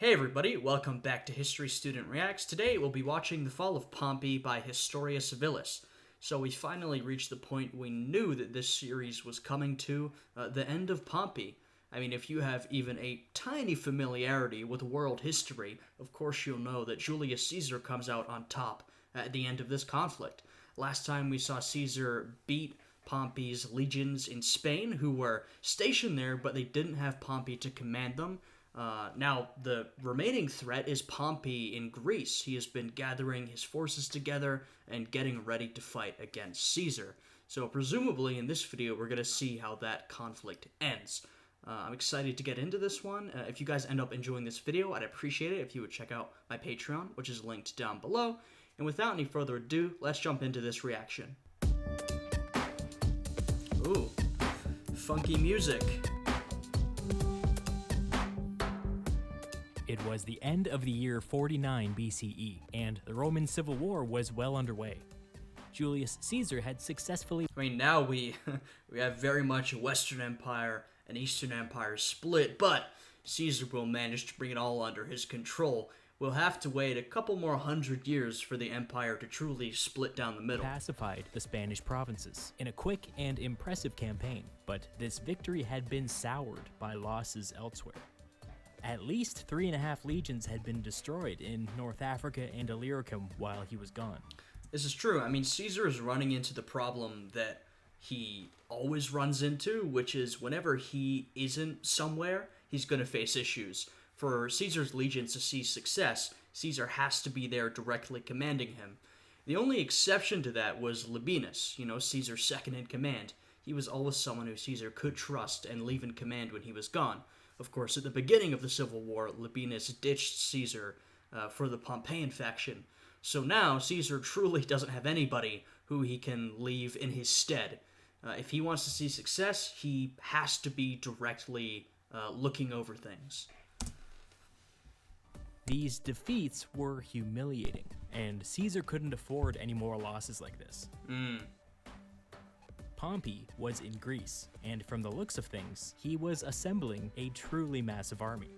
Hey everybody, welcome back to History Student Reacts. Today we'll be watching The Fall of Pompey by Historia Civilis. So we finally reached the point we knew that this series was coming to, the end of Pompey. I mean, if you have even a tiny familiarity with world history, of course you'll know that Julius Caesar comes out on top at the end of this conflict. Last time we saw Caesar beat Pompey's legions in Spain, who were stationed there, but they didn't have Pompey to command them. Now, the remaining threat is Pompey in Greece. He has been gathering his forces together and getting ready to fight against Caesar. So presumably in this video, we're going to see how that conflict ends. I'm excited to get into this one. If you guys end up enjoying this video, I'd appreciate it if you would check out my Patreon, which is linked down below. And without any further ado, let's jump into this reaction. Ooh, funky music. It was the end of the year 49 BCE, and the Roman Civil War was well underway. Julius Caesar had successfully... Now we have very much a Western Empire and Eastern Empire split, but Caesar will manage to bring it all under his control. We'll have to wait a couple more 100 years for the empire to truly split down the middle. Pacified the Spanish provinces in a quick and impressive campaign, but this victory had been soured by losses elsewhere. At least 3.5 legions had been destroyed in North Africa and Illyricum while he was gone. This is true. Caesar is running into the problem that he always runs into, which is whenever he isn't somewhere, he's going to face issues. For Caesar's legions to see success, Caesar has to be there directly commanding him. The only exception to that was Labienus, Caesar's second in command. He was always someone who Caesar could trust and leave in command when he was gone. Of course, at the beginning of the Civil War, Labienus ditched Caesar for the Pompeian faction. So now, Caesar truly doesn't have anybody who he can leave in his stead. If he wants to see success, he has to be directly looking over things. These defeats were humiliating, and Caesar couldn't afford any more losses like this. Pompey was in Greece, and from the looks of things, he was assembling a truly massive army.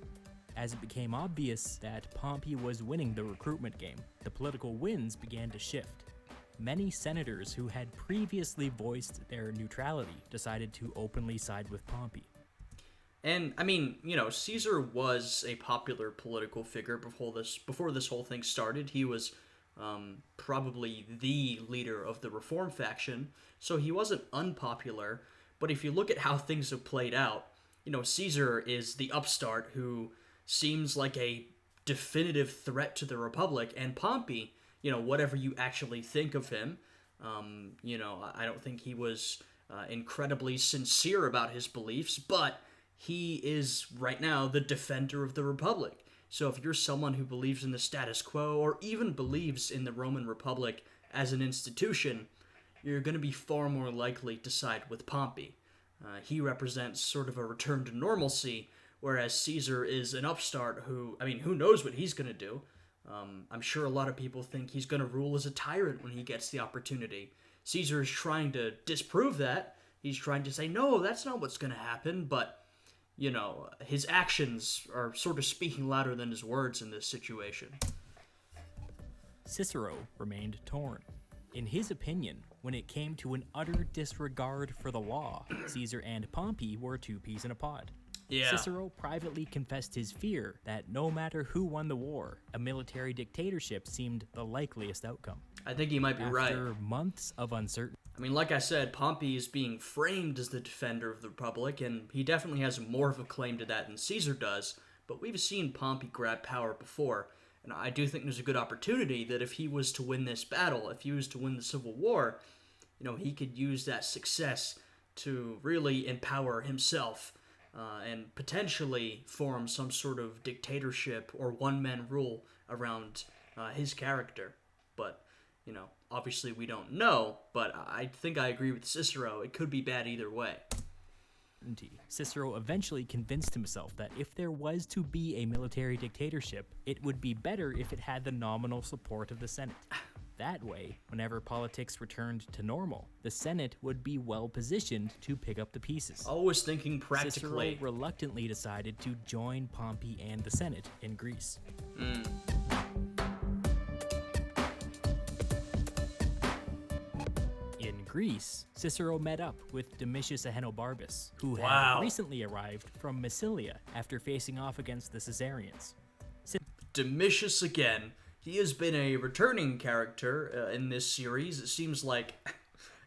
As it became obvious that Pompey was winning the recruitment game, the political winds began to shift. Many senators who had previously voiced their neutrality decided to openly side with Pompey. And, Caesar was a popular political figure before this whole thing started. He was probably the leader of the reform faction, so he wasn't unpopular. But if you look at how things have played out, Caesar is the upstart who seems like a definitive threat to the Republic, and Pompey, whatever you actually think of him, I don't think he was incredibly sincere about his beliefs, but he is right now the defender of the Republic. So if you're someone who believes in the status quo or even believes in the Roman Republic as an institution, you're going to be far more likely to side with Pompey. He represents sort of a return to normalcy, whereas Caesar is an upstart who knows what he's going to do. I'm sure a lot of people think he's going to rule as a tyrant when he gets the opportunity. Caesar is trying to disprove that. He's trying to say, no, that's not what's going to happen, but his actions are sort of speaking louder than his words in this situation. Cicero remained torn. In his opinion, when it came to an utter disregard for the law, Caesar and Pompey were two peas in a pod. Yeah. Cicero privately confessed his fear that no matter who won the war, a military dictatorship seemed the likeliest outcome. I think he might be right. After months of uncertainty. Like I said, Pompey is being framed as the defender of the Republic, and he definitely has more of a claim to that than Caesar does, but we've seen Pompey grab power before, and I do think there's a good opportunity that if he was to win this battle, if he was to win the Civil War, he could use that success to really empower himself and potentially form some sort of dictatorship or one-man rule around his character. But, obviously we don't know, but I think I agree with Cicero. It could be bad either way. Cicero eventually convinced himself that if there was to be a military dictatorship, it would be better if it had the nominal support of the Senate. That way, whenever politics returned to normal, the Senate would be well positioned to pick up the pieces. Always thinking practically. Cicero reluctantly decided to join Pompey and the Senate in Greece. In Greece, Cicero met up with Domitius Ahenobarbus, who had recently arrived from Massilia after facing off against the Caesarians. Domitius again. He has been a returning character in this series. It seems like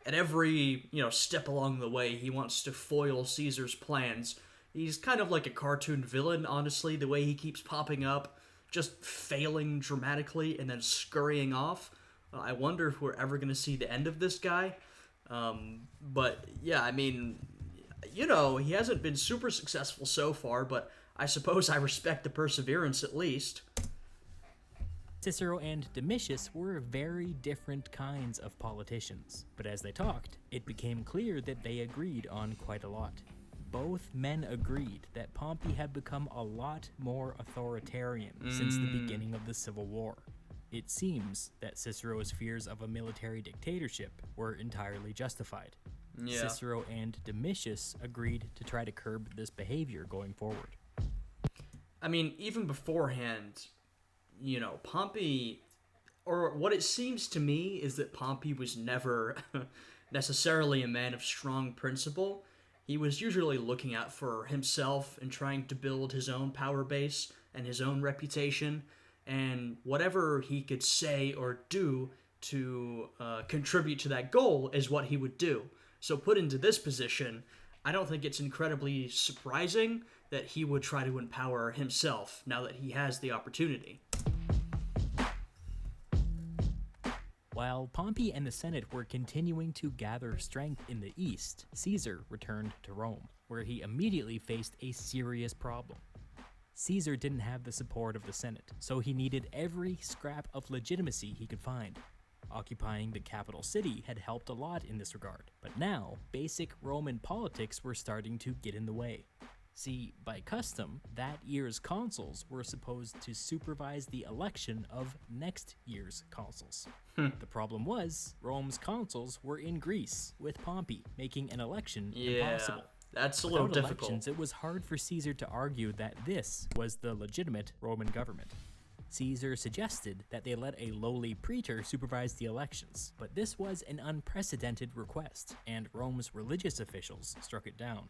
at every, step along the way, he wants to foil Caesar's plans. He's kind of like a cartoon villain, honestly, the way he keeps popping up, just failing dramatically and then scurrying off. I wonder if we're ever going to see the end of this guy. But yeah, I mean, he hasn't been super successful so far, but I suppose I respect the perseverance at least. Cicero and Domitius were very different kinds of politicians, but as they talked, it became clear that they agreed on quite a lot. Both men agreed that Pompey had become a lot more authoritarian since the beginning of the Civil War. It seems that Cicero's fears of a military dictatorship were entirely justified. Yeah. Cicero and Domitius agreed to try to curb this behavior going forward. I mean, even beforehand, Pompey, or what it seems to me is that Pompey was never necessarily a man of strong principle. He was usually looking out for himself and trying to build his own power base and his own reputation, and whatever he could say or do to contribute to that goal is what he would do. So put into this position, I don't think it's incredibly surprising that he would try to empower himself now that he has the opportunity. While Pompey and the Senate were continuing to gather strength in the east, Caesar returned to Rome, where he immediately faced a serious problem. Caesar didn't have the support of the Senate, so he needed every scrap of legitimacy he could find. Occupying the capital city had helped a lot in this regard, but now basic Roman politics were starting to get in the way. See, by custom, that year's consuls were supposed to supervise the election of next year's consuls. The problem was, Rome's consuls were in Greece, with Pompey, making an election impossible. That's a little Without difficult. elections, it was hard for Caesar to argue that this was the legitimate Roman government. Caesar suggested that they let a lowly praetor supervise the elections, but this was an unprecedented request, and Rome's religious officials struck it down.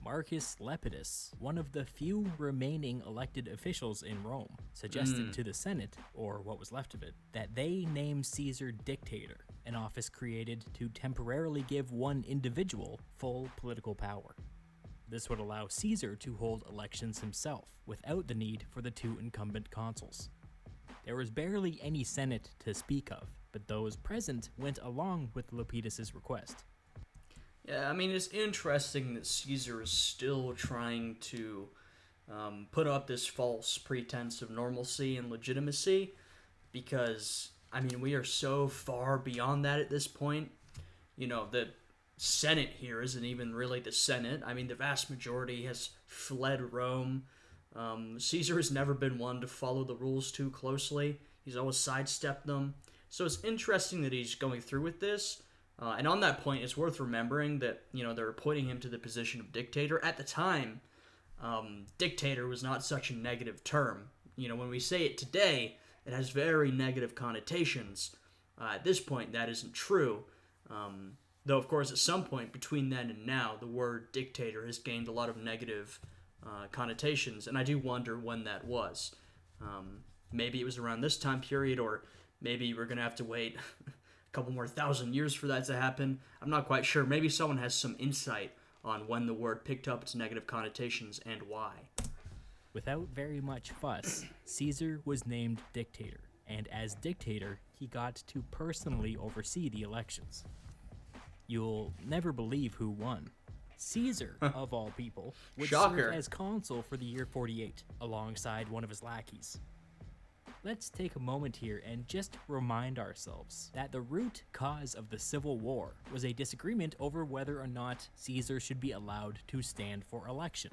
Marcus Lepidus, one of the few remaining elected officials in Rome, suggested to the Senate, or what was left of it, that they name Caesar dictator, an office created to temporarily give one individual full political power. This would allow Caesar to hold elections himself, without the need for the two incumbent consuls. There was barely any Senate to speak of, but those present went along with Lepidus's request. Yeah, I mean, it's interesting that Caesar is still trying to put up this false pretense of normalcy and legitimacy, because, I mean, we are so far beyond that at this point. The Senate here isn't even really the Senate. I mean, the vast majority has fled Rome. Caesar has never been one to follow the rules too closely. He's always sidestepped them. So it's interesting that he's going through with this. And on that point, it's worth remembering that, they're appointing him to the position of dictator. At the time, dictator was not such a negative term. When we say it today, it has very negative connotations. At this point, that isn't true. Though, of course, at some point between then and now, the word dictator has gained a lot of negative connotations. And I do wonder when that was. Maybe it was around this time period, or maybe we're going to have to wait couple more 1,000 years for that to happen. I'm not quite sure. Maybe someone has some insight on when the word picked up its negative connotations and why. Without very much fuss, Caesar was named dictator, and as dictator, he got to personally oversee the elections. You'll never believe who won. Caesar, of all people, would serve as consul for the year 48, alongside one of his lackeys. Let's take a moment here and just remind ourselves that the root cause of the Civil War was a disagreement over whether or not Caesar should be allowed to stand for election.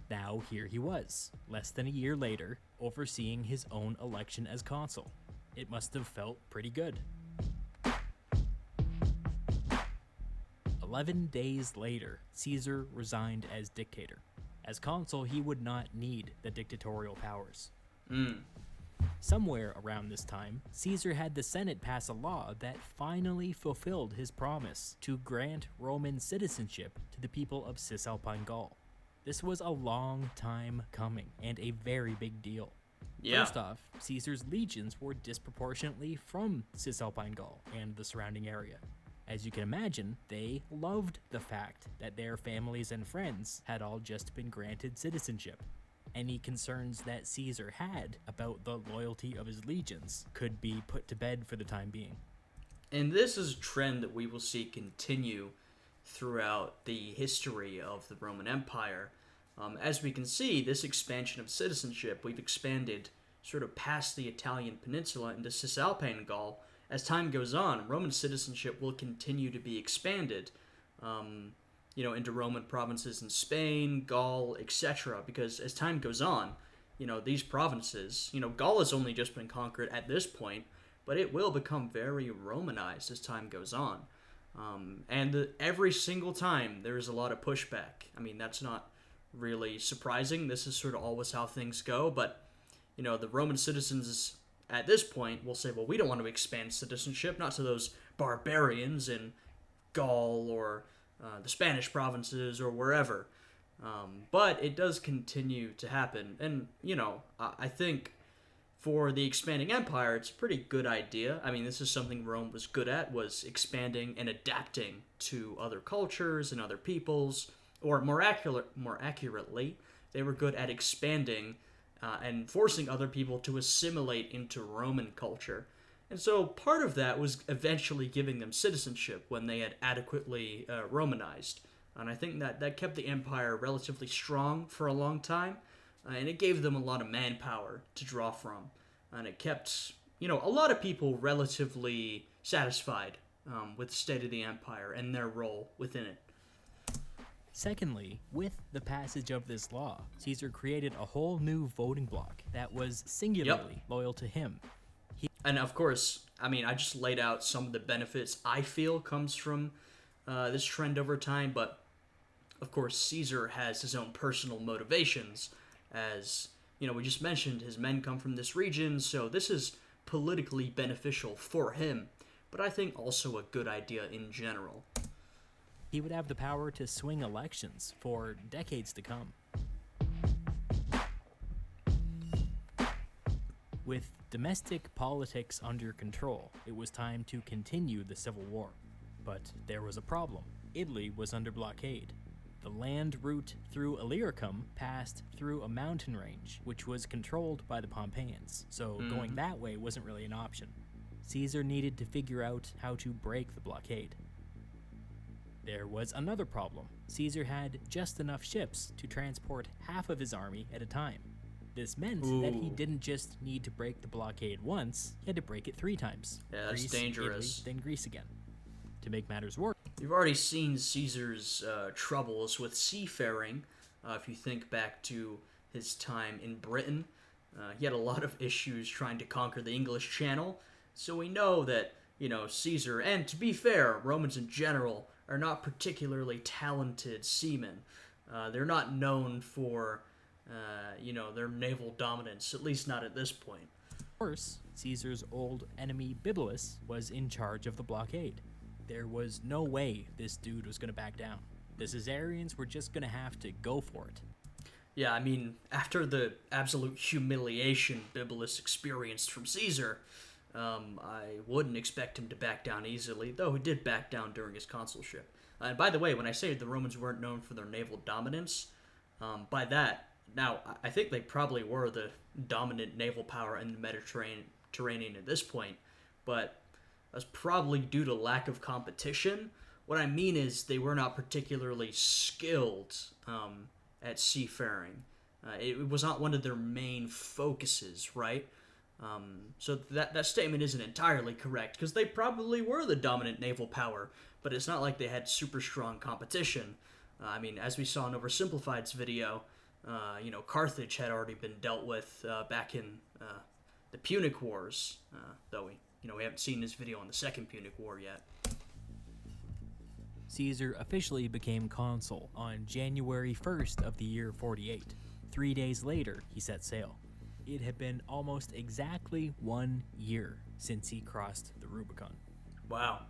Now here he was, less than a year later, overseeing his own election as consul. It must have felt pretty good. 11 days later, Caesar resigned as dictator. As consul, he would not need the dictatorial powers. Somewhere around this time, Caesar had the Senate pass a law that finally fulfilled his promise to grant Roman citizenship to the people of Cisalpine Gaul. This was a long time coming and a very big deal. Yeah. First off, Caesar's legions were disproportionately from Cisalpine Gaul and the surrounding area. As you can imagine, they loved the fact that their families and friends had all just been granted citizenship. Any concerns that Caesar had about the loyalty of his legions could be put to bed for the time being. And this is a trend that we will see continue throughout the history of the Roman Empire. As we can see, this expansion of citizenship, we've expanded sort of past the Italian peninsula into Cisalpine Gaul. As time goes on, Roman citizenship will continue to be expanded, into Roman provinces in Spain, Gaul, etc. Because as time goes on, these provinces, Gaul has only just been conquered at this point, but it will become very Romanized as time goes on. Every single time, there's a lot of pushback. I mean, that's not really surprising. This is sort of always how things go, but, the Roman citizens at this point will say, well, we don't want to expand citizenship, not to those barbarians in Gaul or the Spanish provinces or wherever. But it does continue to happen. And, I think for the expanding empire, it's a pretty good idea. I mean, this is something Rome was good at, was expanding and adapting to other cultures and other peoples. Or more accurately, they were good at expanding and forcing other people to assimilate into Roman culture. And so part of that was eventually giving them citizenship when they had adequately Romanized. And I think that kept the empire relatively strong for a long time, and it gave them a lot of manpower to draw from. And it kept, a lot of people relatively satisfied with the state of the empire and their role within it. Secondly, with the passage of this law, Caesar created a whole new voting bloc that was singularly loyal to him. And of course, I mean, I just laid out some of the benefits I feel comes from this trend over time, but of course, Caesar has his own personal motivations. As, we just mentioned, his men come from this region, so this is politically beneficial for him, but I think also a good idea in general. He would have the power to swing elections for decades to come. With domestic politics under control, it was time to continue the civil war. But there was a problem. Italy was under blockade. The land route through Illyricum passed through a mountain range, which was controlled by the Pompeians, so going that way wasn't really an option. Caesar needed to figure out how to break the blockade. There was another problem. Caesar had just enough ships to transport half of his army at a time. This meant that he didn't just need to break the blockade once, he had to break it 3 times. Yeah, that's Greece, dangerous. Italy, then Greece again. To make matters worse, You've already seen Caesar's troubles with seafaring. If you think back to his time in Britain, he had a lot of issues trying to conquer the English Channel. So we know that, Caesar, and to be fair, Romans in general, are not particularly talented seamen. They're not known for, their naval dominance, at least not at this point. Of course, Caesar's old enemy Bibulus was in charge of the blockade. There was no way this dude was going to back down. The Caesarians were just going to have to go for it. Yeah, I mean, after the absolute humiliation Bibulus experienced from Caesar, I wouldn't expect him to back down easily, though he did back down during his consulship. And by the way, when I say the Romans weren't known for their naval dominance, by that, now, I think they probably were the dominant naval power in the Mediterranean at this point, but that's probably due to lack of competition. What I mean is they were not particularly skilled at seafaring. It was not one of their main focuses, right? So that statement isn't entirely correct, because they probably were the dominant naval power, but it's not like they had super strong competition. I mean, as we saw in Oversimplified's video, Carthage had already been dealt with back in the Punic Wars, though we haven't seen this video on the Second Punic War yet. Caesar officially became consul on January 1st of the year 48. 3 days later, he set sail. It had been almost exactly 1 year since he crossed the Rubicon. Wow.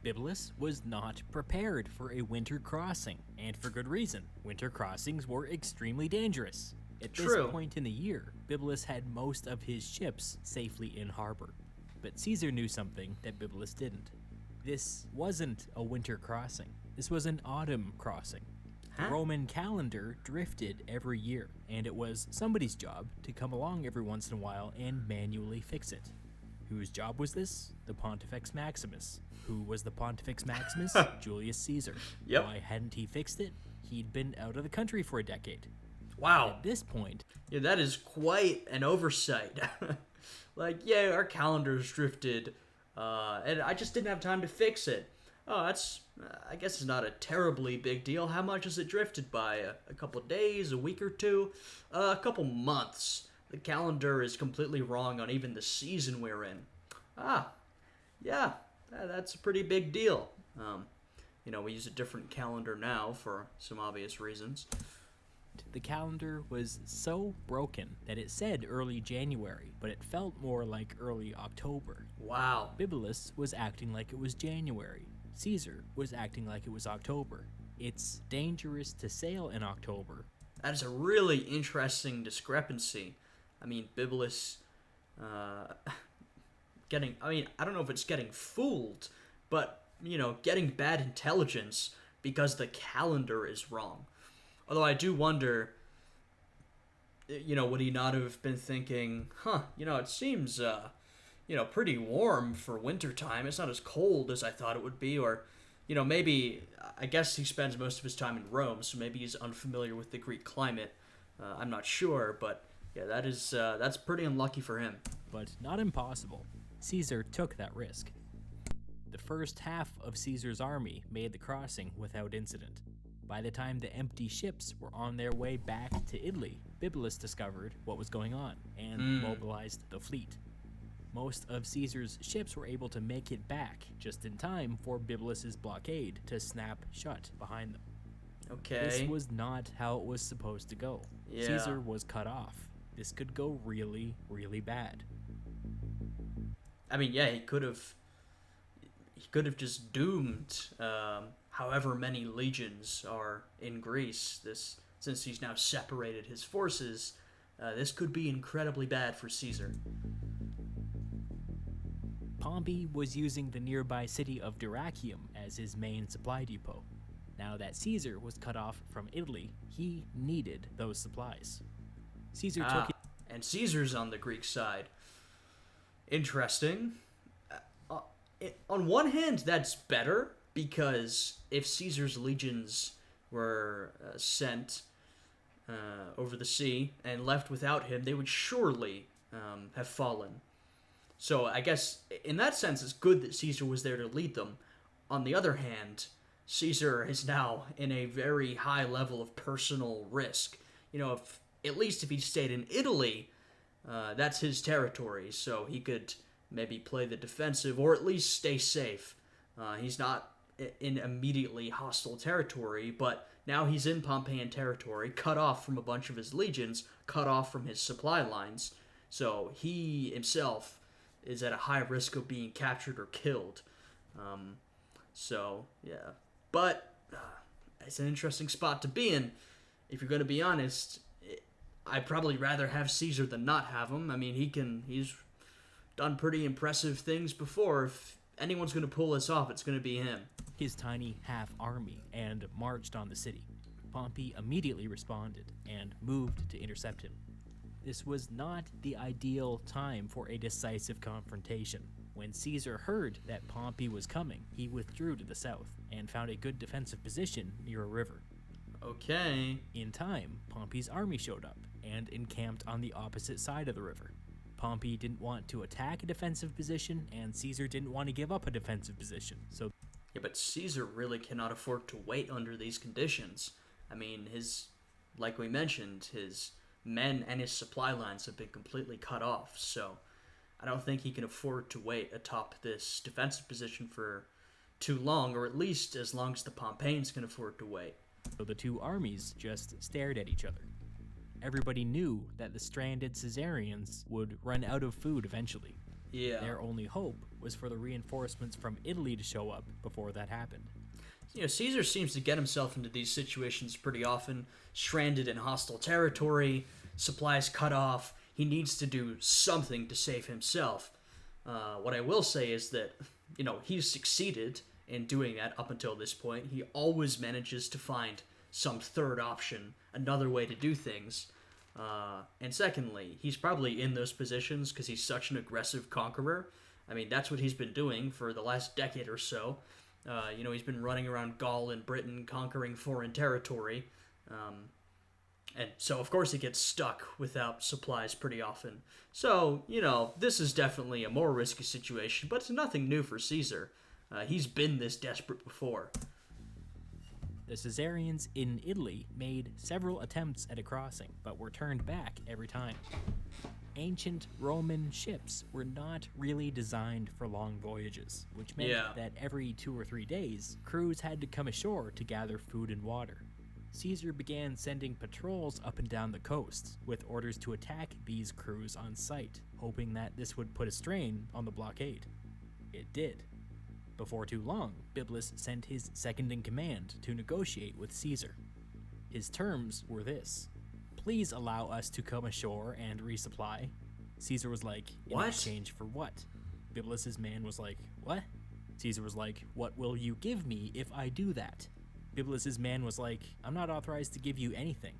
Bibulus was not prepared for a winter crossing, and for good reason. Winter crossings were extremely dangerous. At this point in the year, Bibulus had most of his ships safely in harbor. But Caesar knew something that Bibulus didn't. This wasn't a winter crossing. This was an autumn crossing. The Roman calendar drifted every year, and it was somebody's job to come along every once in a while and manually fix it. Whose job was this? The Pontifex Maximus. Who was the Pontifex Maximus? Julius Caesar. Yep. Why hadn't he fixed it? He'd been out of the country for a decade. Wow. At this point... Yeah, that is quite an oversight. Our calendars drifted, and I just didn't have time to fix it. Oh, that's, I guess it's not a terribly big deal. How much has it drifted by? A couple of days, a week or two? A couple months. The calendar is completely wrong on even the season we're in. Yeah, that's a pretty big deal. We use a different calendar now for some obvious reasons. The calendar was so broken that it said early January, but it felt more like early October. Wow. Bibulus was acting like it was January. Caesar was acting like it was October. It's dangerous to sail in October. That is a really interesting discrepancy. Bibulus I don't know if it's getting fooled, but, getting bad intelligence because the calendar is wrong. Although I do wonder, would he not have been thinking, it seems, pretty warm for wintertime. It's not as cold as I thought it would be. Or, maybe, I guess he spends most of his time in Rome, so maybe he's unfamiliar with the Greek climate. I'm not sure, but yeah, that's pretty unlucky for him. But not impossible. Caesar took that risk. The first half of Caesar's army made the crossing without incident. By the time the empty ships were on their way back to Italy, Bibulus discovered what was going on and mobilized the fleet. Most of Caesar's ships were able to make it back just in time for Bibulus's blockade to snap shut behind them. Okay. This was not how it was supposed to go. Yeah. Caesar was cut off. This could go really, really bad. He could have just doomed however many legions are in Greece. Since he's now separated his forces, this could be incredibly bad for Caesar. Pompey was using the nearby city of Dyrrhachium as his main supply depot. Now that Caesar was cut off from Italy, he needed those supplies. Caesar took it. And Caesar's on the Greek side. Interesting. On one hand, that's better, because if Caesar's legions were sent over the sea and left without him, they would surely have fallen. So I guess in that sense, it's good that Caesar was there to lead them. On the other hand, Caesar is now in a very high level of personal risk. At least if he stayed in Italy, that's his territory, so he could maybe play the defensive or at least stay safe. He's not in immediately hostile territory, but now he's in Pompeian territory, cut off from a bunch of his legions, cut off from his supply lines, so he himself is at a high risk of being captured or killed. Yeah. But it's an interesting spot to be in. If you're going to be honest, I'd probably rather have Caesar than not have him. He's done pretty impressive things before. If anyone's going to pull this off, it's going to be him. His tiny half army and marched on the city. Pompey immediately responded and moved to intercept him. This was not the ideal time for a decisive confrontation. When Caesar heard that Pompey was coming, he withdrew to the south and found a good defensive position near a river. Okay. In time, Pompey's army showed up and encamped on the opposite side of the river. Pompey didn't want to attack a defensive position, and Caesar didn't want to give up a defensive position. So, yeah, but Caesar really cannot afford to wait under these conditions. Like we mentioned, his men and his supply lines have been completely cut off. So, I don't think he can afford to wait atop this defensive position for too long, or at least as long as the Pompeians can afford to wait. So the two armies just stared at each other. Everybody knew that the stranded Caesarians would run out of food eventually. Yeah. Their only hope was for the reinforcements from Italy to show up before that happened. Caesar seems to get himself into these situations pretty often, stranded in hostile territory, supplies cut off. He needs to do something to save himself. What I will say is that, he's succeeded in doing that up until this point. He always manages to find some third option, another way to do things. And secondly, he's probably in those positions because he's such an aggressive conqueror. I mean, that's what he's been doing for the last decade or so. He's been running around Gaul and Britain, conquering foreign territory. And so, of course, he gets stuck without supplies pretty often. So, this is definitely a more risky situation, but it's nothing new for Caesar. He's been this desperate before. The Caesarians in Italy made several attempts at a crossing, but were turned back every time. Ancient Roman ships were not really designed for long voyages, which meant that every 2 or 3 days, crews had to come ashore to gather food and water. Caesar began sending patrols up and down the coast, with orders to attack these crews on sight, hoping that this would put a strain on the blockade. It did. Before too long, Bibulus sent his second-in-command to negotiate with Caesar. His terms were this: please allow us to come ashore and resupply. Caesar was like, in exchange for what? Bibulus's man was like, what? Caesar was like, what will you give me if I do that? Bibulus's man was like, I'm not authorized to give you anything.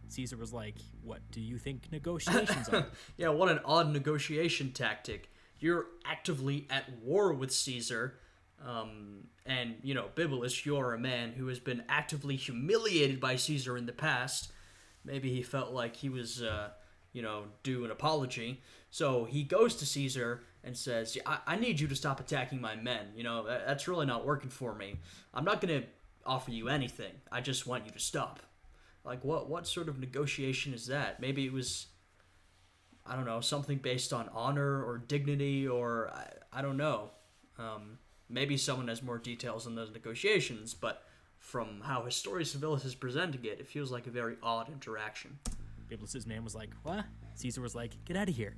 Caesar was like, what do you think negotiations are? Yeah, what an odd negotiation tactic. You're actively at war with Caesar, and, Bibulus, you're a man who has been actively humiliated by Caesar in the past. Maybe he felt like he was, due an apology. So he goes to Caesar and says, I need you to stop attacking my men. That's really not working for me. I'm not going to offer you anything. I just want you to stop. Like, what sort of negotiation is that? Maybe it was, I don't know, something based on honor or dignity, or I don't know. Maybe someone has more details on those negotiations, but from how Historia Civilis is presenting it, it feels like a very odd interaction. Bibulus's man was like, what? Caesar was like, get out of here.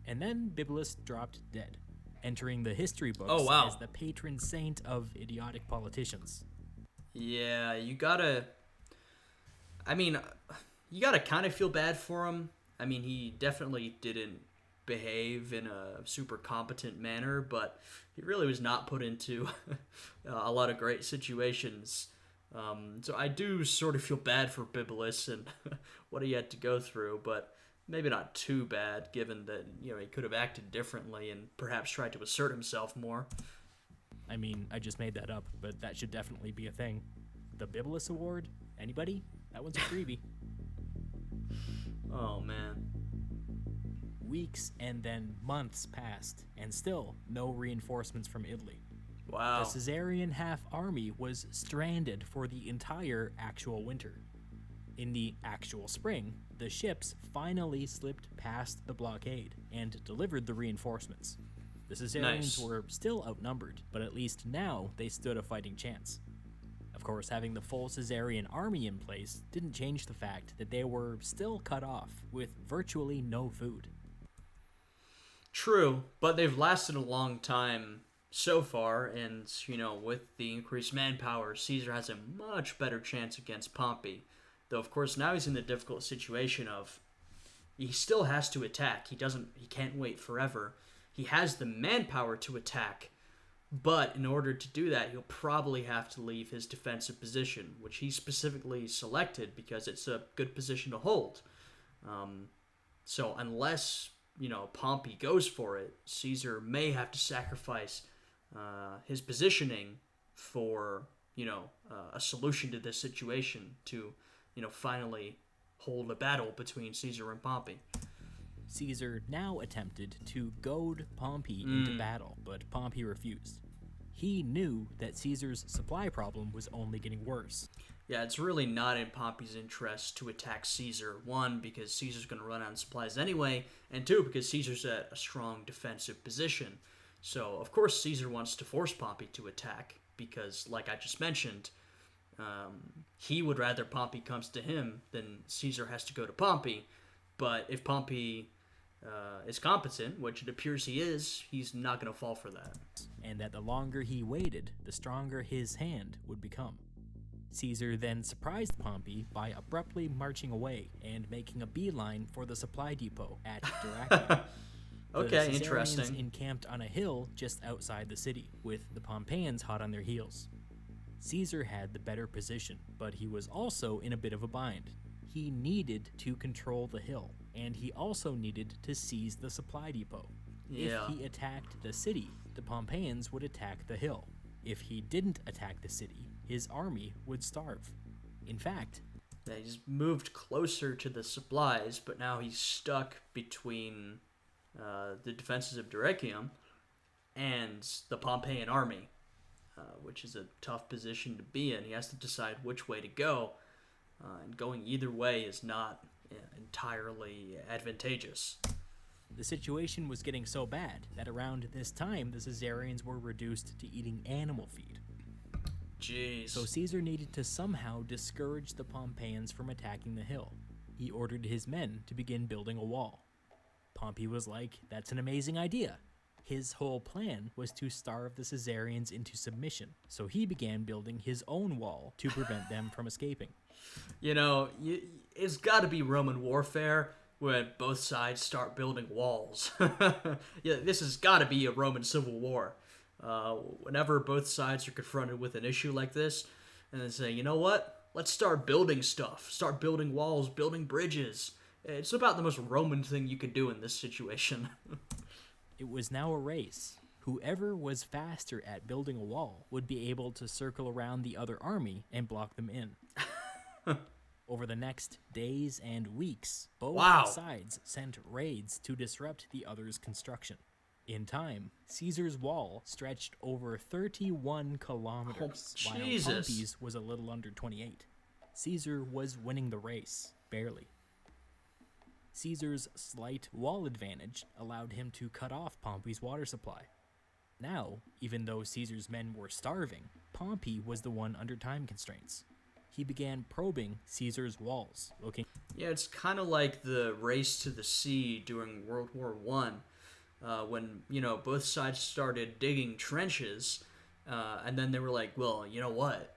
And then Bibulus dropped dead, entering the history books as the patron saint of idiotic politicians. Yeah, you gotta kind of feel bad for him. I mean, he definitely didn't behave in a super competent manner, but he really was not put into a lot of great situations. So I do sort of feel bad for Bibulus and what he had to go through, but maybe not too bad, given that, he could have acted differently and perhaps tried to assert himself more. I mean, I just made that up, but that should definitely be a thing. The Bibulus Award? Anybody? That one's a freebie. Oh, man. Weeks and then months passed, and still no reinforcements from Italy. Wow. The Caesarian half army was stranded for the entire actual winter. In the actual spring, the ships finally slipped past the blockade and delivered the reinforcements. The Caesarians were still outnumbered, but at least now they stood a fighting chance. Of course, having the full Caesarian army in place didn't change the fact that they were still cut off, with virtually no food. True, but they've lasted a long time so far, and, with the increased manpower, Caesar has a much better chance against Pompey. Though, of course, now he's in the difficult situation of he still has to attack. He can't wait forever. He has the manpower to attack, but in order to do that, he'll probably have to leave his defensive position, which he specifically selected because it's a good position to hold. So unless, Pompey goes for it, Caesar may have to sacrifice his positioning for, a solution to this situation to, finally hold a battle between Caesar and Pompey. Caesar now attempted to goad Pompey into battle, but Pompey refused. He knew that Caesar's supply problem was only getting worse. Yeah, it's really not in Pompey's interest to attack Caesar. One, because Caesar's going to run out of supplies anyway, and two, because Caesar's at a strong defensive position. So, of course, Caesar wants to force Pompey to attack, because, like I just mentioned, he would rather Pompey comes to him than Caesar has to go to Pompey. But if Pompey is competent, which it appears he is, he's not going to fall for that. And that the longer he waited, the stronger his hand would become. Caesar then surprised Pompey by abruptly marching away and making a beeline for the supply depot at Dyrrhachium. Okay, the Caesarians interesting. encamped on a hill just outside the city, with the Pompeians hot on their heels. Caesar had the better position, but he was also in a bit of a bind. He needed to control the hill, and he also needed to seize the supply depot. Yeah. If he attacked the city, the Pompeians would attack the hill. If he didn't attack the city, his army would starve. In fact, Yeah, he's moved closer to the supplies, but now he's stuck between the defenses of Dyrrhachium and the Pompeian army, which is a tough position to be in. He has to decide which way to go, and going either way is not entirely advantageous. the situation was getting so bad that around this time the Caesarians were reduced to eating animal feed. Jeez. So Caesar needed to somehow discourage the Pompeians from attacking the hill. He ordered his men to begin building a wall. Pompey was like, that's an amazing idea. His whole plan was to starve the Caesarians into submission, so he began building his own wall to prevent them from escaping. You know, it's got to be Roman warfare when both sides start building walls. Yeah, this has got to be a Roman civil war. Whenever both sides are confronted with an issue like this, and they say, you know what? Let's start building stuff. Start building walls, building bridges. It's about the most Roman thing you could do in this situation. It was now a race. Whoever was faster at building a wall would be able to circle around the other army and block them in. Over the next days and weeks, both sides sent raids to disrupt the other's construction. In time, Caesar's wall stretched over 31 kilometers, while Pompey's was a little under 28. Caesar was winning the race, barely. Caesar's slight wall advantage allowed him to cut off Pompey's water supply. Now, even though Caesar's men were starving, Pompey was the one under time constraints. He began probing Caesar's walls, looking... Yeah, it's kind of like the race to the sea during World War One. When, you know, both sides started digging trenches, and then they were like, well, you know what?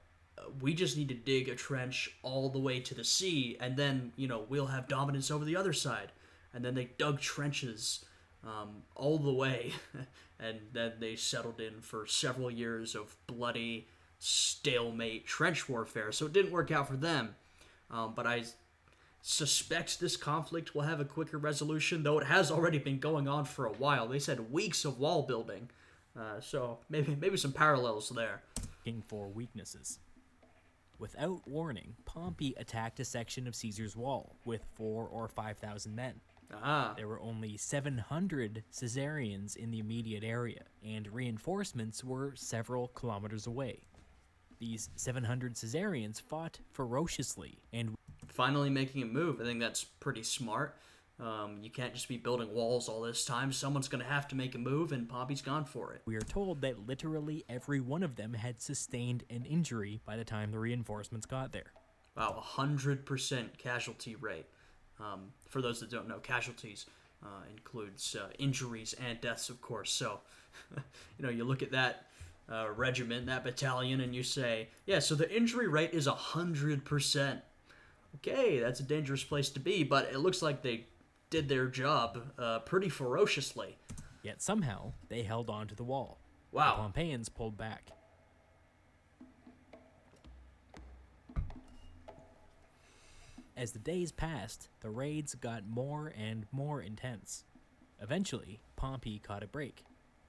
We just need to dig a trench all the way to the sea, and then, you know, we'll have dominance over the other side. And then they dug trenches all the way, and then they settled in for several years of bloody stalemate trench warfare. So it didn't work out for them. But I suspect this conflict will have a quicker resolution, though it has already been going on for a while. They said weeks of wall building, so maybe some parallels there. Looking for weaknesses. Without warning, Pompey attacked a section of Caesar's wall with 4,000 or 5,000 men. There were only 700 Caesarians in the immediate area, and reinforcements were several kilometers away. These 700 Caesarians fought ferociously and finally making a move. I think that's pretty smart. You can't just be building walls all this time. Someone's going to have to make a move, and Pompey's gone for it. we are told that literally every one of them had sustained an injury by the time the reinforcements got there. Wow, 100% casualty rate. For those that don't know, casualties includes injuries and deaths, of course. So, you know, you look at that regiment, that battalion, and you say, yeah, so the injury rate is 100%. Okay, that's a dangerous place to be, but it looks like they did their job pretty ferociously. Yet somehow, they held on to the wall. Wow. The Pompeians pulled back. As the days passed, the raids got more and more intense. Eventually, Pompey caught a break.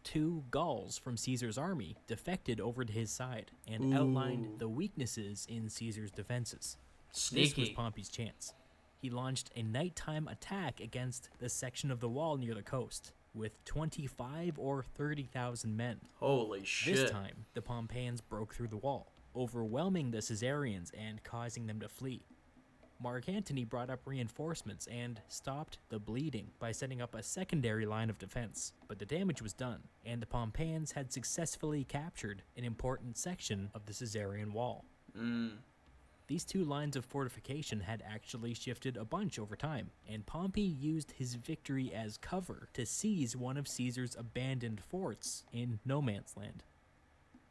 2 Gauls from Caesar's army defected over to his side and outlined the weaknesses in Caesar's defenses. Sneaky. This was Pompey's chance. He launched a nighttime attack against the section of the wall near the coast, with 25 or 30,000 men. Holy shit. This time, the Pompeians broke through the wall. overwhelming the Caesarians and causing them to flee. Mark Antony brought up reinforcements and stopped the bleeding by setting up a secondary line of defense, but the damage was done, and the Pompeians had successfully captured an important section of the Caesarian wall. These two lines of fortification had actually shifted a bunch over time, and Pompey used his victory as cover to seize one of Caesar's abandoned forts in no man's land.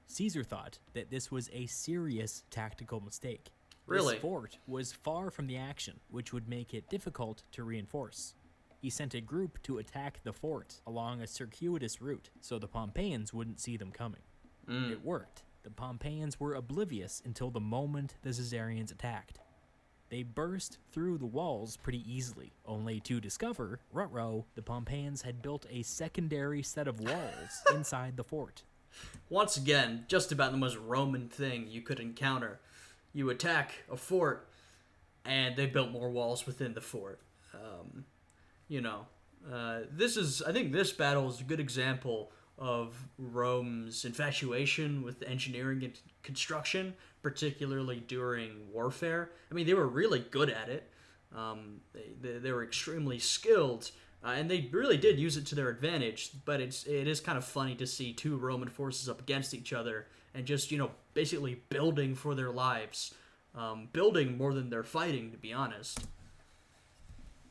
Caesar thought that this was a serious tactical mistake. Really? This fort was far from the action, which would make it difficult to reinforce. He sent a group to attack the fort along a circuitous route so the Pompeians wouldn't see them coming. It worked. The Pompeians were oblivious until the moment the Caesarians attacked. They burst through the walls pretty easily, only to discover, ruh-roh, the Pompeians had built a secondary set of walls inside the fort. Once again, just about the most Roman thing you could encounter. You attack a fort, and they built more walls within the fort. I think this battle is a good example of Rome's infatuation with engineering and construction, particularly during warfare. I mean, they were really good at it. They were extremely skilled, and they really did use it to their advantage. But it is kind of funny to see two Roman forces up against each other and just, basically building for their lives. Building more than they're fighting, to be honest.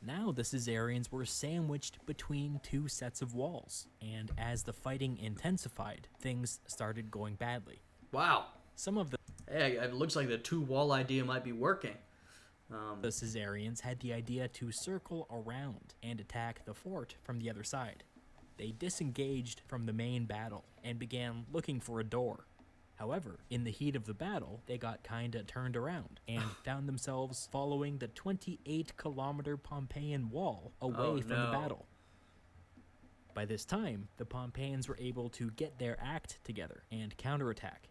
Now the Caesarians were sandwiched between two sets of walls, and as the fighting intensified, things started going badly. Wow. Some of the Hey, it looks like the two-wall idea might be working. The Caesarians had the idea to circle around and attack the fort from the other side. They disengaged from the main battle and began looking for a door. However, in the heat of the battle, they got kinda turned around and found themselves following the 28-kilometer Pompeian wall away from the battle. By this time, the Pompeians were able to get their act together and counterattack.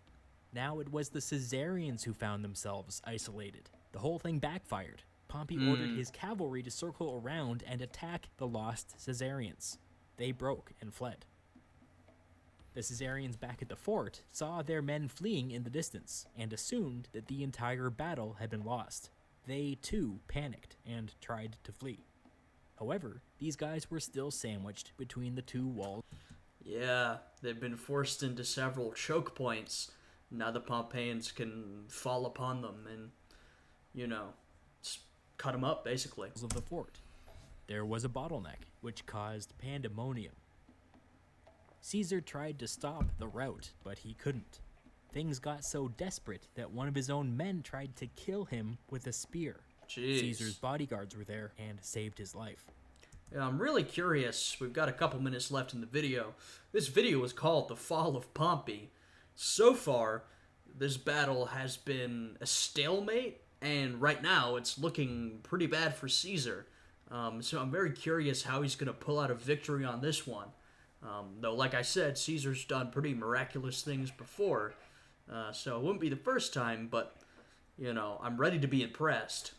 Now it was the Caesarians who found themselves isolated. The whole thing backfired. Pompey ordered his cavalry to circle around and attack the lost Caesarians. They broke and fled. The Caesarians back at the fort saw their men fleeing in the distance and assumed that the entire battle had been lost. They, too, panicked and tried to flee. However, these guys were still sandwiched between the two walls. Yeah, they've been forced into several choke points. Now the Pompeians can fall upon them and, just cut them up, basically. Of the fort. There was a bottleneck, which caused pandemonium. Caesar tried to stop the rout, but he couldn't. Things got so desperate that one of his own men tried to kill him with a spear. Jeez. Caesar's bodyguards were there and saved his life. Yeah, I'm really curious. We've got a couple minutes left in the video. This video is called The Fall of Pompey. So far, this battle has been a stalemate, and right now it's looking pretty bad for Caesar. So I'm very curious how he's going to pull out a victory on this one. Though, like I said, Caesar's done pretty miraculous things before, so it wouldn't be the first time, but, I'm ready to be impressed.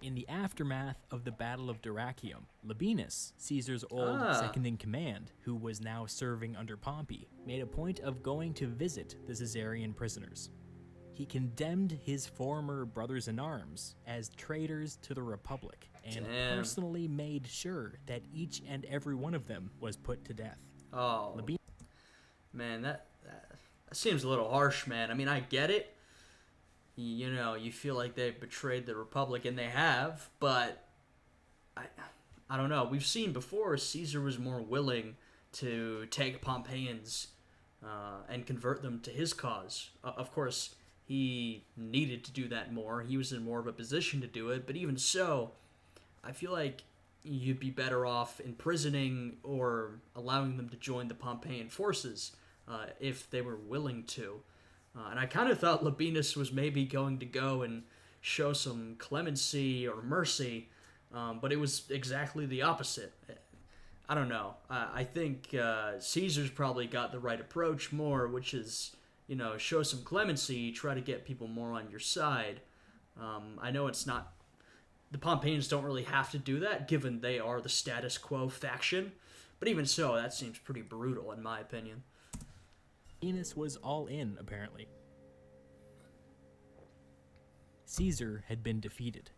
In the aftermath of the Battle of Dyrrhachium, Labienus, Caesar's old second-in-command, who was now serving under Pompey, made a point of going to visit the Caesarian prisoners. He condemned his former brothers-in-arms as traitors to the Republic, and personally made sure that each and every one of them was put to death. Oh, man, that seems a little harsh, man. I mean, I get it. You feel like they've betrayed the Republic, and they have, but I don't know. We've seen before Caesar was more willing to take Pompeians and convert them to his cause. Of course, he needed to do that more. He was in more of a position to do it, but even so, I feel like you'd be better off imprisoning or allowing them to join the Pompeian forces if they were willing to. And I kind of thought Labienus was maybe going to go and show some clemency or mercy, but it was exactly the opposite. I don't know. I think Caesar's probably got the right approach more, which is, show some clemency, try to get people more on your side. I know it's not... The Pompeians don't really have to do that, given they are the status quo faction, But even so, that seems pretty brutal in my opinion. Labienus was all in, apparently. Caesar had been defeated.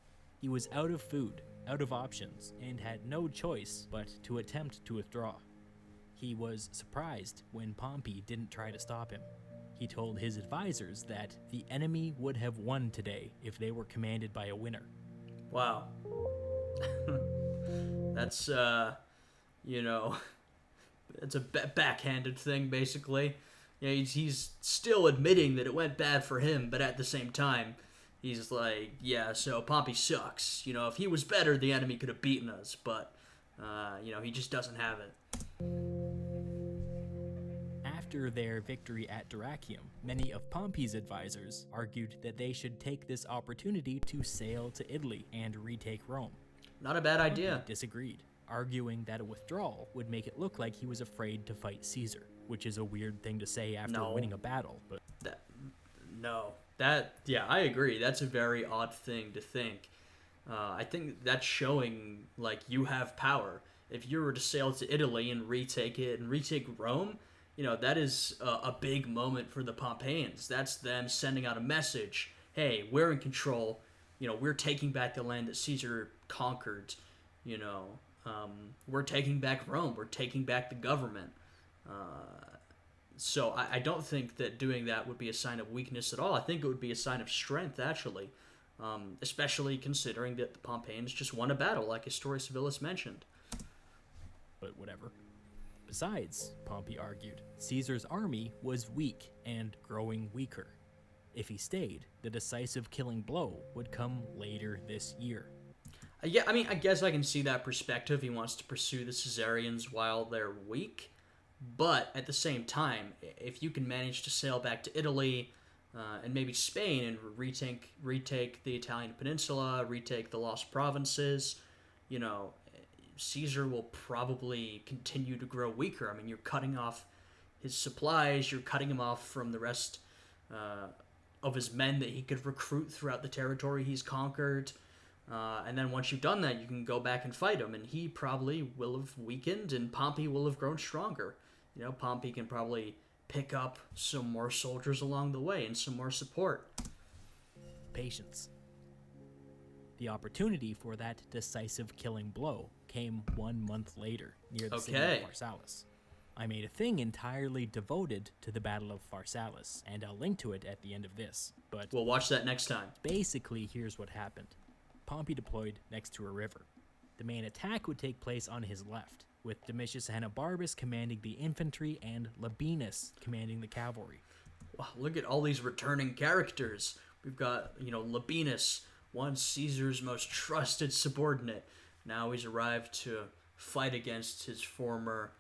He was out of food, out of options, and had no choice but to attempt to withdraw. He was surprised when Pompey didn't try to stop him. He told his advisors that the enemy would have won today if they were commanded by a winner. Wow. That's, you know, it's a backhanded thing, basically. You know, he's still admitting that it went bad for him, but at the same time, he's like, yeah, so Pompey sucks. You know, if he was better, the enemy could have beaten us, but, you know, he just doesn't have it. After their victory at Dyrrhachium, many of Pompey's advisors argued that they should take this opportunity to sail to Italy and retake Rome. Not a bad idea. Pompey disagreed, arguing that a withdrawal would make it look like he was afraid to fight Caesar, which is a weird thing to say after winning a battle. But yeah, I agree. That's a very odd thing to think. I think that's showing, like, you have power. If you were to sail to Italy and retake it and retake Rome, you know, that is a big moment for the Pompeians. That's them sending out a message. Hey, we're in control. You know, we're taking back the land that Caesar conquered. You know, we're taking back Rome. We're taking back the government. So I don't think that doing that would be a sign of weakness at all. I think it would be a sign of strength, actually, especially considering that the Pompeians just won a battle, like Historia Civilis mentioned. But whatever. Besides, Pompey argued, Caesar's army was weak and growing weaker. If he stayed, the decisive killing blow would come later this year. Yeah, I mean, I guess I can see that perspective. He wants to pursue the Caesarians while they're weak. But at the same time, if you can manage to sail back to Italy and maybe Spain and retake the Italian peninsula, retake the lost provinces, you know, Caesar will probably continue to grow weaker. I mean, you're cutting off his supplies, you're cutting him off from the rest of his men that he could recruit throughout the territory he's conquered. And then once you've done that, you can go back and fight him, and he probably will have weakened, and Pompey will have grown stronger. You know, Pompey can probably pick up some more soldiers along the way and some more support. Patience. The opportunity for that decisive killing blow came 1 month later, near the city of Pharsalus. I made a thing entirely devoted to the Battle of Pharsalus, and I'll link to it at the end of this. But we'll watch that next time. Basically, here's what happened. Pompey deployed next to a river. The main attack would take place on his left, with Domitius Ahenobarbus commanding the infantry and Labienus commanding the cavalry. Wow, look at all these returning characters. We've got, you know, Labienus, once Caesar's most trusted subordinate. Now he's arrived to fight against his former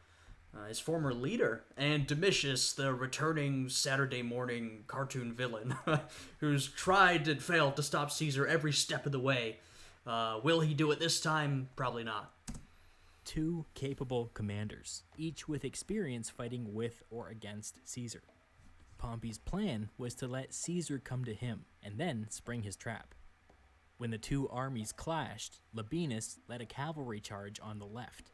leader, and Domitius, the returning Saturday morning cartoon villain, who's tried and failed to stop Caesar every step of the way. Will he do it this time? Probably not. Two capable commanders, each with experience fighting with or against Caesar. Pompey's plan was to let Caesar come to him and then spring his trap. When the two armies clashed, Labienus led a cavalry charge on the left.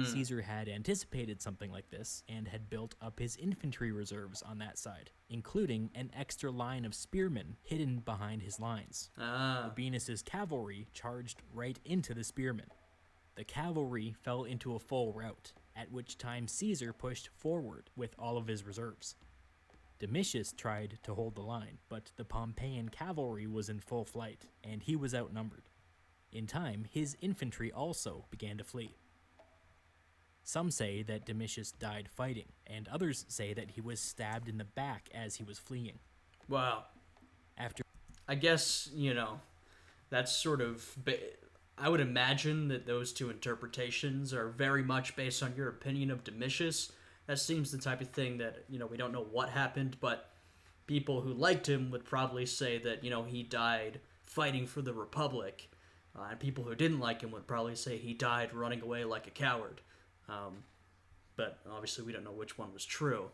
Caesar had anticipated something like this and had built up his infantry reserves on that side, including an extra line of spearmen hidden behind his lines. Labienus's cavalry charged right into the spearmen. The cavalry fell into a full rout, at which time Caesar pushed forward with all of his reserves. Domitius tried to hold the line, but the Pompeian cavalry was in full flight, and he was outnumbered. In time, his infantry also began to flee. Some say that Domitius died fighting, and others say that he was stabbed in the back as he was fleeing. Wow. I guess, you know, that's sort of... I would imagine that those two interpretations are very much based on your opinion of Domitius. That seems the type of thing that, you know, we don't know what happened, but people who liked him would probably say that, you know, he died fighting for the Republic. And people who didn't like him would probably say he died running away like a coward. But obviously we don't know which one was true.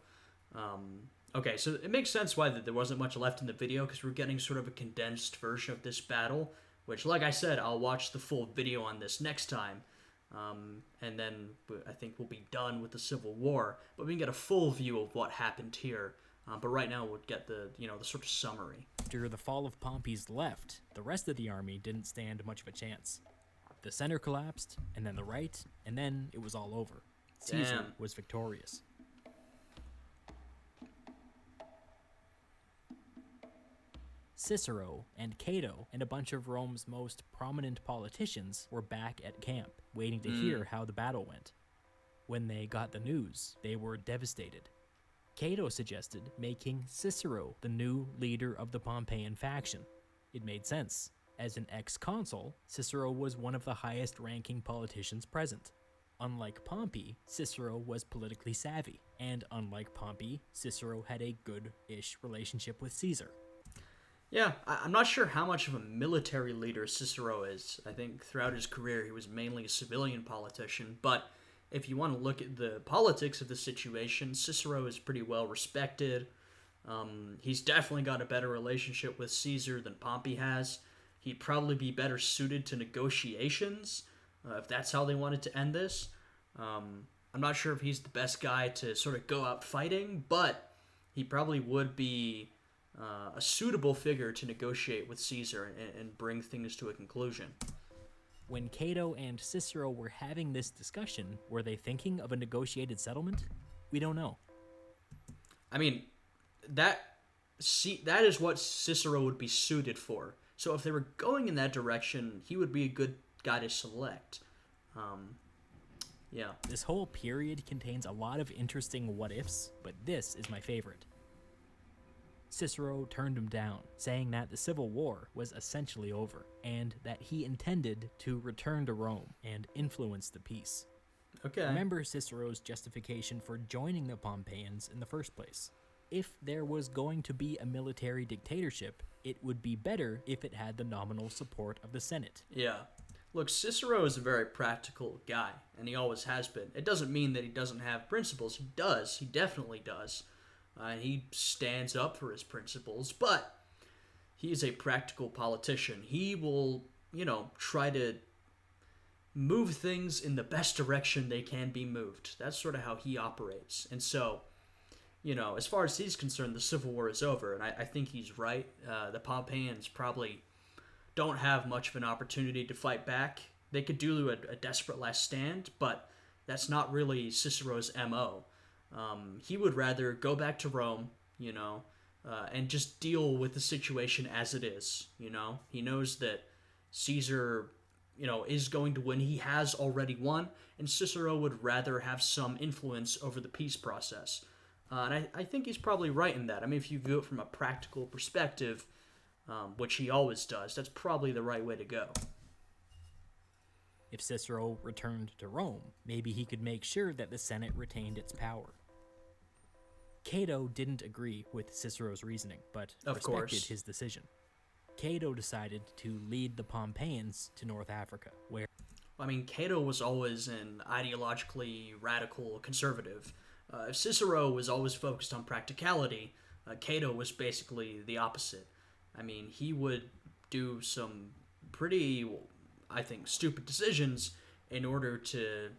Okay, so it makes sense why there wasn't much left in the video, because we're getting sort of a condensed version of this battle, which, like I said, I'll watch the full video on this next time. and then I think we'll be done with the Civil War. But we can get a full view of what happened here. But right now we'll get the sort of summary. After the fall of Pompey's left, the rest of the army didn't stand much of a chance. The center collapsed, and then the right, and then it was all over. Caesar Damn. was victorious. Cicero and Cato and a bunch of Rome's most prominent politicians were back at camp, waiting to hear how the battle went. When they got the news, they were devastated. Cato suggested making Cicero the new leader of the Pompeian faction. It made sense. As an ex-consul, Cicero was one of the highest-ranking politicians present. Unlike Pompey, Cicero was politically savvy, and unlike Pompey, Cicero had a good-ish relationship with Caesar. Yeah, I'm not sure how much of a military leader Cicero is. I think throughout his career he was mainly a civilian politician, but if you want to look at the politics of the situation, Cicero is pretty well respected. He's definitely got a better relationship with Caesar than Pompey has. He'd probably be better suited to negotiations, if that's how they wanted to end this. I'm not sure if he's the best guy to sort of go out fighting, but he probably would be a suitable figure to negotiate with Caesar and bring things to a conclusion. When Cato and Cicero were having this discussion, were they thinking of a negotiated settlement? We don't know. I mean, that is what Cicero would be suited for. So if they were going in that direction, he would be a good guy to select. Yeah. This whole period contains a lot of interesting what-ifs, but this is my favorite. Cicero turned him down, saying that the Civil War was essentially over, and that he intended to return to Rome and influence the peace. Okay. Remember Cicero's justification for joining the Pompeians in the first place. If there was going to be a military dictatorship, it would be better if it had the nominal support of the Senate. Yeah. Look, Cicero is a very practical guy, and he always has been. It doesn't mean that he doesn't have principles. He does. He definitely does. He stands up for his principles, but he is a practical politician. He will, try to move things in the best direction they can be moved. That's sort of how he operates. And so, as far as he's concerned, the Civil War is over, and I think he's right. The Pompeians probably don't have much of an opportunity to fight back. They could do a desperate last stand, but that's not really Cicero's MO. He would rather go back to Rome, and just deal with the situation as it is, He knows that Caesar, is going to win. He has already won, and Cicero would rather have some influence over the peace process. And I think he's probably right in that. I mean, if you view it from a practical perspective, which he always does, that's probably the right way to go. If Cicero returned to Rome, maybe he could make sure that the Senate retained its power. Cato didn't agree with Cicero's reasoning, but respected his decision. Cato decided to lead the Pompeians to North Africa, where... Cato was always an ideologically radical conservative. If Cicero was always focused on practicality, Cato was basically the opposite. He would do some pretty, I think, stupid decisions in order to,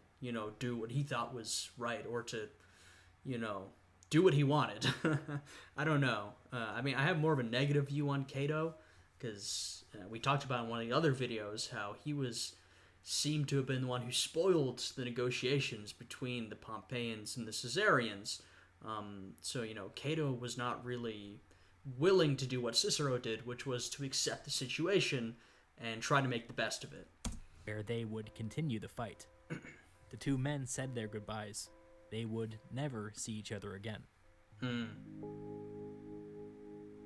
do what he thought was right, or to, do what he wanted. I don't know. I have more of a negative view on Cato, because we talked about in one of the other videos how he seemed to have been the one who spoiled the negotiations between the Pompeians and the Caesarians. So, Cato was not really willing to do what Cicero did, which was to accept the situation and try to make the best of it. Where they would continue the fight. The two men said their goodbyes. They would never see each other again.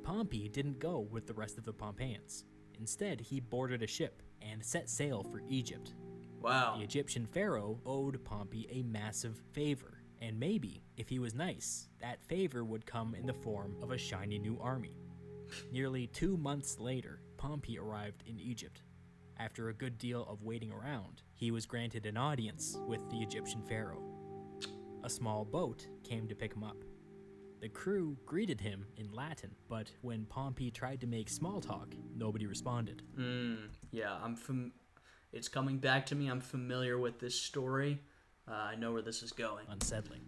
Pompey didn't go with the rest of the Pompeians. Instead, he boarded a ship and set sail for Egypt. Wow. The Egyptian pharaoh owed Pompey a massive favor, and maybe, if he was nice, that favor would come in the form of a shiny new army. Nearly 2 months later, Pompey arrived in Egypt. After a good deal of waiting around, he was granted an audience with the Egyptian pharaoh. A small boat came to pick him up. The crew greeted him in Latin, but when Pompey tried to make small talk, nobody responded. Yeah, It's coming back to me. I'm familiar with this story. I know where this is going. Unsettling.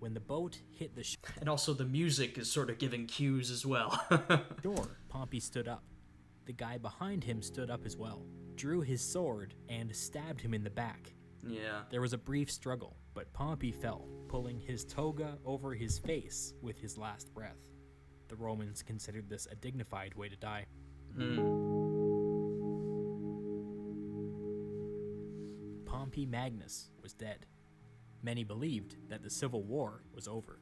When the boat hit the And also the music is sort of giving cues as well. shore, Pompey stood up. The guy behind him stood up as well, drew his sword, and stabbed him in the back. Yeah. There was a brief struggle, but Pompey fell, pulling his toga over his face with his last breath. The Romans considered this a dignified way to die. Pompey Magnus was dead. Many believed that the Civil War was over.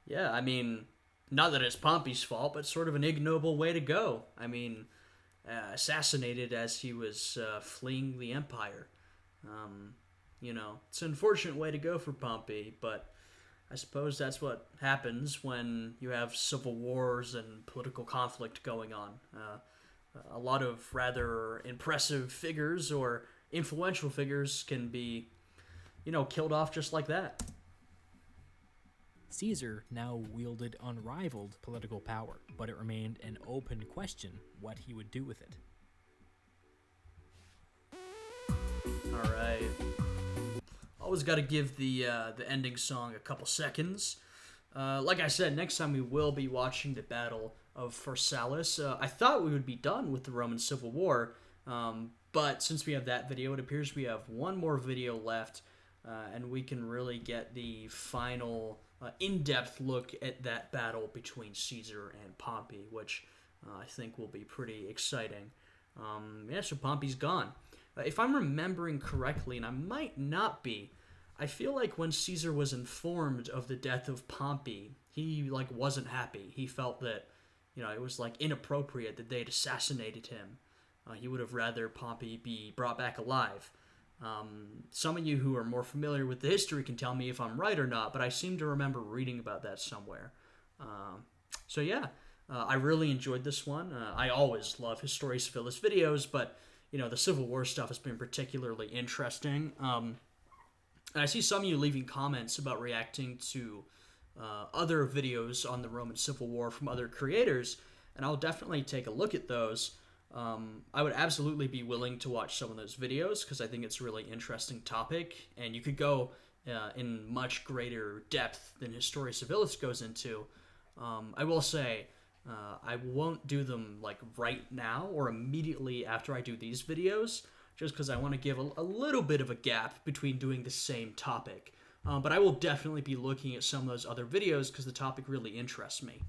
Yeah, I mean, not that it's Pompey's fault, but sort of an ignoble way to go. I mean, assassinated as he was fleeing the empire. It's an unfortunate way to go for Pompey, but I suppose that's what happens when you have civil wars and political conflict going on. A lot of rather impressive figures or influential figures can be, killed off just like that. Caesar now wielded unrivaled political power, but it remained an open question what he would do with it. All right. Always got to give the ending song a couple seconds. Like I said, next time we will be watching the Battle of Pharsalus. I thought we would be done with the Roman Civil War, but since we have that video, it appears we have one more video left, and we can really get the final in-depth look at that battle between Caesar and Pompey, which I think will be pretty exciting. So Pompey's gone. If I'm remembering correctly, and I might not be, I feel like when Caesar was informed of the death of Pompey, he wasn't happy. He felt that, it was inappropriate that they'd assassinated him. He would have rather Pompey be brought back alive. Some of you who are more familiar with the history can tell me if I'm right or not, but I seem to remember reading about that somewhere. I really enjoyed this one. I always love Historia Civilis videos, but the Civil War stuff has been particularly interesting. And I see some of you leaving comments about reacting to other videos on the Roman Civil War from other creators, and I'll definitely take a look at those. I would absolutely be willing to watch some of those videos because I think it's a really interesting topic, and you could go in much greater depth than Historia Civilis goes into. I will say, I won't do them right now or immediately after I do these videos, just because I want to give a little bit of a gap between doing the same topic. But I will definitely be looking at some of those other videos because the topic really interests me.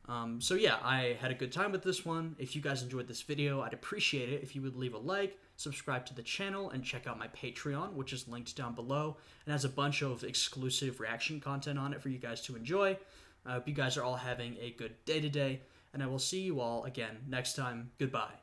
I had a good time with this one. If you guys enjoyed this video, I'd appreciate it if you would leave a like, subscribe to the channel, and check out my Patreon, which is linked down below, and has a bunch of exclusive reaction content on it for you guys to enjoy. I hope you guys are all having a good day today, and I will see you all again next time. Goodbye.